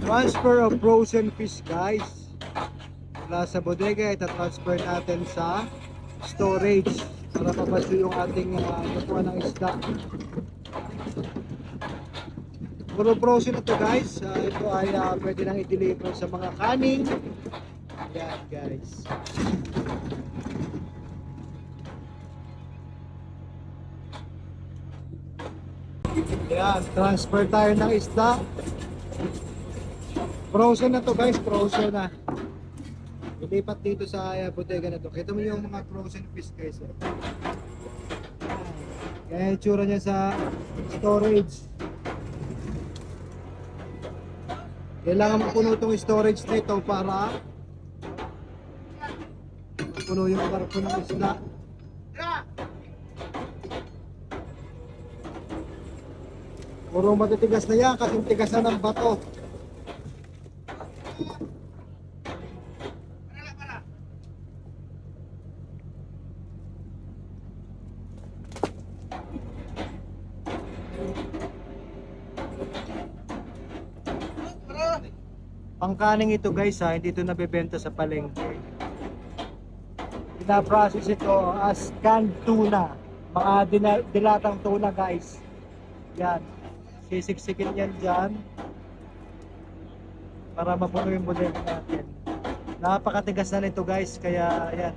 Transfer of frozen fish guys. Mula sa bodega, ita-transfer natin sa storage para mabaso yung ating lutuan ng isda. Puro frozen na to guys. Ito ay pwede nang i-deliver sa mga kaning. Yan guys. Yan, transfer tayo ng isda. Frozen na to guys, frozen na. Ilipat dito sa bodega na to. Kita mo yung mga frozen fish guys. Kaya itsura niya sa storage. Kailangan mapuno itong storage nito para mapuno yung barko ng isda. Puro matitigas na yan kasing tigas na ng bato. Pangkaning ito guys hindi ito nabebenta sa palengke. Pina-process ito as canned tuna. Mga dilatang tuna guys. Yan. Sisiksikin yan dyan para mapuno yung bodega natin. Napakatigas na nito guys, kaya yan.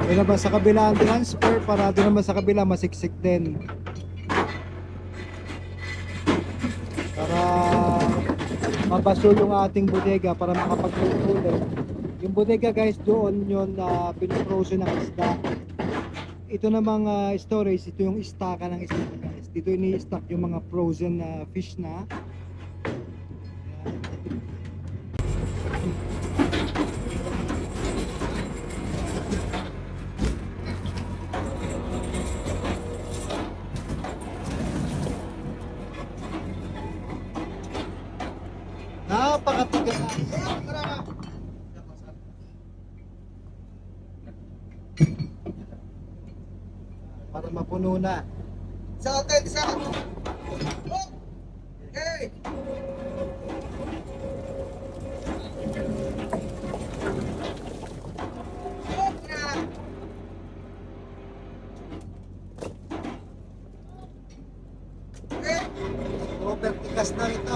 Doon naman sa kabila ang transfer para doon naman sa kabila masiksik din. Para mabaso yung ating bodega para makapagluto ulit. Yung bodega guys doon yun pinifrozen ng isda. Ito namang storage, ito yung istaka ng isda guys. Dito ini-stock yung mga frozen fish na. Napakatigas na. Para mapuno na. Sa hotel, sa hotel. Okay. Super tigas na ito.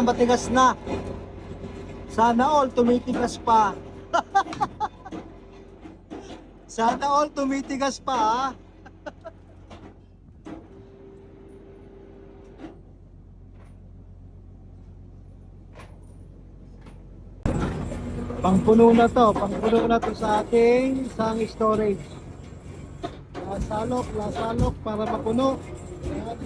Matigas na. Sana all tumitigas pa. Sana all tumitigas pa ha. Pangpuno na to sa ating isang storage. Lasalok para mapuno. Ayan.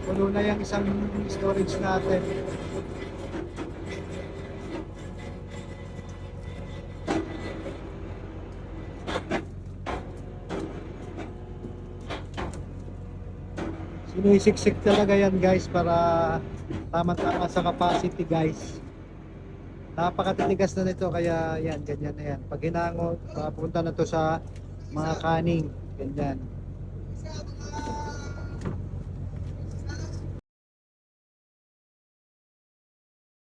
Puno na yung isang storage natin. Sinisiksik talaga yan guys para tama-tama sa capacity guys. Napakatitigas na nito kaya yan, ganyan na yan. Pag hinangot, papunta na to sa mga kaning. Ganyan.